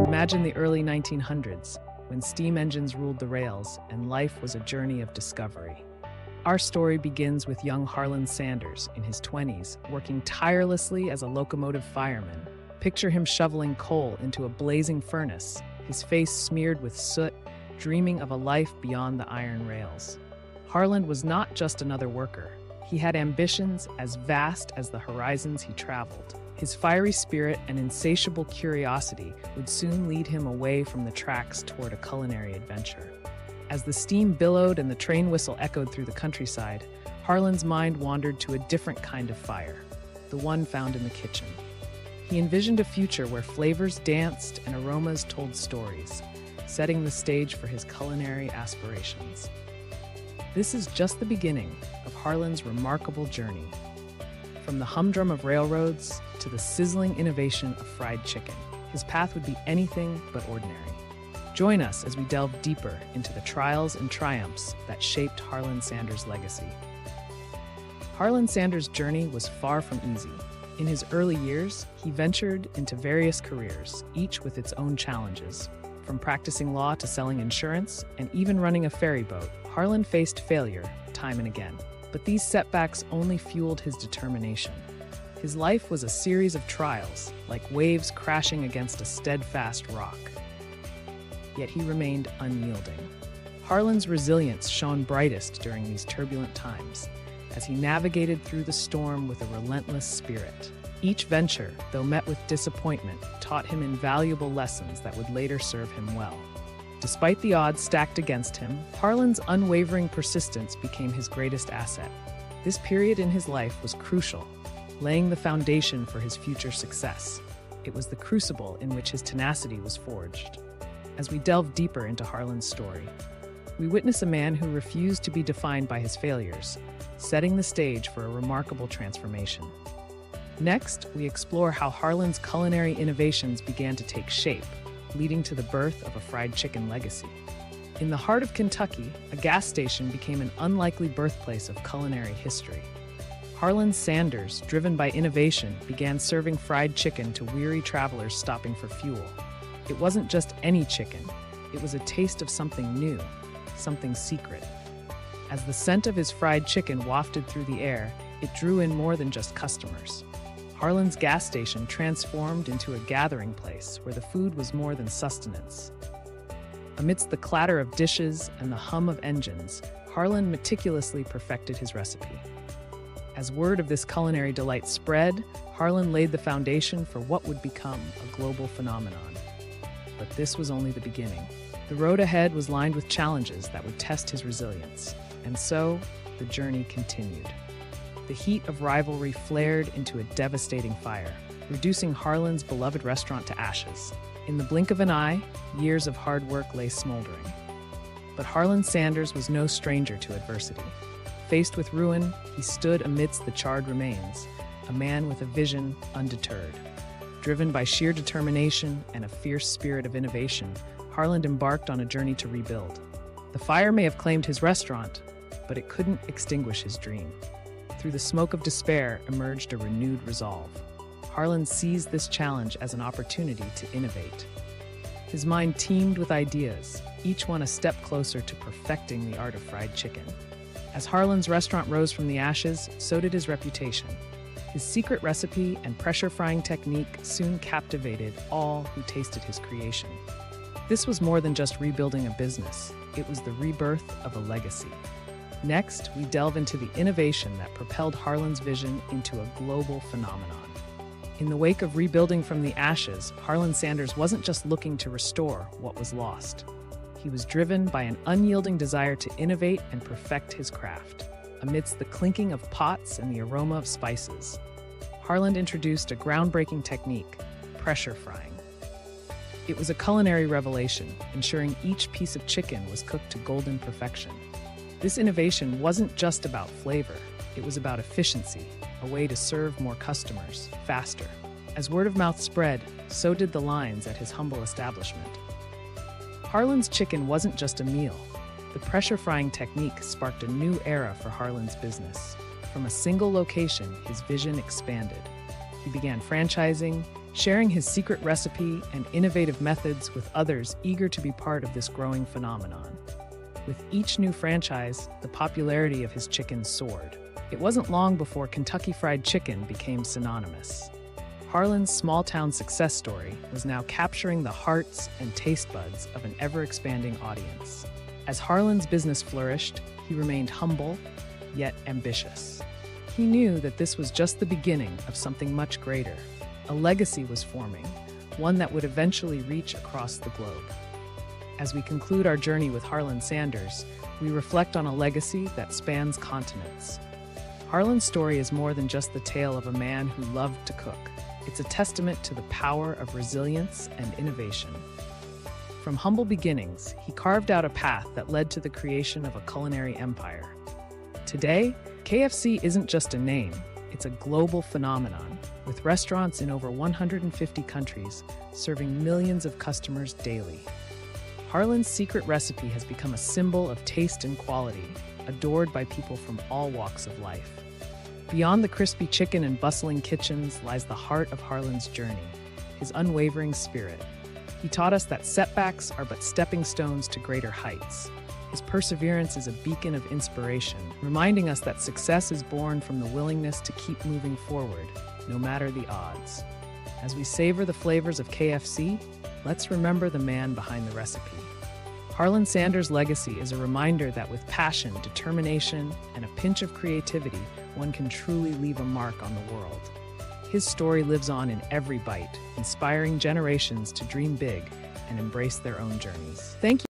Imagine the early 1900s, when steam engines ruled the rails and life was a journey of discovery. Our story begins with young Harlan Sanders, in his 20s, working tirelessly as a locomotive fireman. Picture him shoveling coal into a blazing furnace, his face smeared with soot, dreaming of a life beyond the iron rails. Harlan was not just another worker. He had ambitions as vast as the horizons he traveled. His fiery spirit and insatiable curiosity would soon lead him away from the tracks toward a culinary adventure. As the steam billowed and the train whistle echoed through the countryside, Harlan's mind wandered to a different kind of fire, the one found in the kitchen. He envisioned a future where flavors danced and aromas told stories, setting the stage for his culinary aspirations. This is just the beginning of Harlan's remarkable journey. From the humdrum of railroads to the sizzling innovation of fried chicken, his path would be anything but ordinary. Join us as we delve deeper into the trials and triumphs that shaped Harlan Sanders' legacy. Harlan Sanders' journey was far from easy. In his early years, he ventured into various careers, each with its own challenges. From practicing law to selling insurance, and even running a ferry boat, Harlan faced failure time and again. But these setbacks only fueled his determination. His life was a series of trials, like waves crashing against a steadfast rock. Yet he remained unyielding. Harlan's resilience shone brightest during these turbulent times, as he navigated through the storm with a relentless spirit. Each venture, though met with disappointment, taught him invaluable lessons that would later serve him well. Despite the odds stacked against him, Harlan's unwavering persistence became his greatest asset. This period in his life was crucial, laying the foundation for his future success. It was the crucible in which his tenacity was forged. As we delve deeper into Harlan's story, we witness a man who refused to be defined by his failures, setting the stage for a remarkable transformation. Next, we explore how Harlan's culinary innovations began to take shape, leading to the birth of a fried chicken legacy. In the heart of Kentucky, a gas station became an unlikely birthplace of culinary history. Harlan Sanders, driven by innovation, began serving fried chicken to weary travelers stopping for fuel. It wasn't just any chicken. It was a taste of something new, something secret. As the scent of his fried chicken wafted through the air, it drew in more than just customers. Harlan's gas station transformed into a gathering place where the food was more than sustenance. Amidst the clatter of dishes and the hum of engines, Harlan meticulously perfected his recipe. As word of this culinary delight spread, Harlan laid the foundation for what would become a global phenomenon. But this was only the beginning. The road ahead was lined with challenges that would test his resilience, and so the journey continued. The heat of rivalry flared into a devastating fire, reducing Harlan's beloved restaurant to ashes. In the blink of an eye, years of hard work lay smoldering. But Harlan Sanders was no stranger to adversity. Faced with ruin, he stood amidst the charred remains, a man with a vision undeterred. Driven by sheer determination and a fierce spirit of innovation, Harlan embarked on a journey to rebuild. The fire may have claimed his restaurant, but it couldn't extinguish his dream. Through the smoke of despair emerged a renewed resolve. Harlan seized this challenge as an opportunity to innovate. His mind teemed with ideas, each one a step closer to perfecting the art of fried chicken. As Harlan's restaurant rose from the ashes, so did his reputation. His secret recipe and pressure frying technique soon captivated all who tasted his creation. This was more than just rebuilding a business. It was the rebirth of a legacy. Next, we delve into the innovation that propelled Harlan's vision into a global phenomenon. In the wake of rebuilding from the ashes, Harlan Sanders wasn't just looking to restore what was lost. He was driven by an unyielding desire to innovate and perfect his craft. Amidst the clinking of pots and the aroma of spices, Harlan introduced a groundbreaking technique, pressure frying. It was a culinary revelation, ensuring each piece of chicken was cooked to golden perfection. This innovation wasn't just about flavor, it was about efficiency, a way to serve more customers, faster. As word of mouth spread, so did the lines at his humble establishment. Harlan's chicken wasn't just a meal. The pressure frying technique sparked a new era for Harlan's business. From a single location, his vision expanded. He began franchising, sharing his secret recipe and innovative methods with others eager to be part of this growing phenomenon. With each new franchise, the popularity of his chicken soared. It wasn't long before Kentucky Fried Chicken became synonymous. Harlan's small-town success story was now capturing the hearts and taste buds of an ever-expanding audience. As Harlan's business flourished, he remained humble, yet ambitious. He knew that this was just the beginning of something much greater. A legacy was forming, one that would eventually reach across the globe. As we conclude our journey with Harlan Sanders, we reflect on a legacy that spans continents. Harlan's story is more than just the tale of a man who loved to cook. It's a testament to the power of resilience and innovation. From humble beginnings, he carved out a path that led to the creation of a culinary empire. Today, KFC isn't just a name, it's a global phenomenon, with restaurants in over 150 countries serving millions of customers daily. Harlan's secret recipe has become a symbol of taste and quality, adored by people from all walks of life. Beyond the crispy chicken and bustling kitchens lies the heart of Harlan's journey, his unwavering spirit. He taught us that setbacks are but stepping stones to greater heights. His perseverance is a beacon of inspiration, reminding us that success is born from the willingness to keep moving forward, no matter the odds. As we savor the flavors of KFC, let's remember the man behind the recipe. Harlan Sanders' legacy is a reminder that with passion, determination, and a pinch of creativity, one can truly leave a mark on the world. His story lives on in every bite, inspiring generations to dream big and embrace their own journeys. Thank you.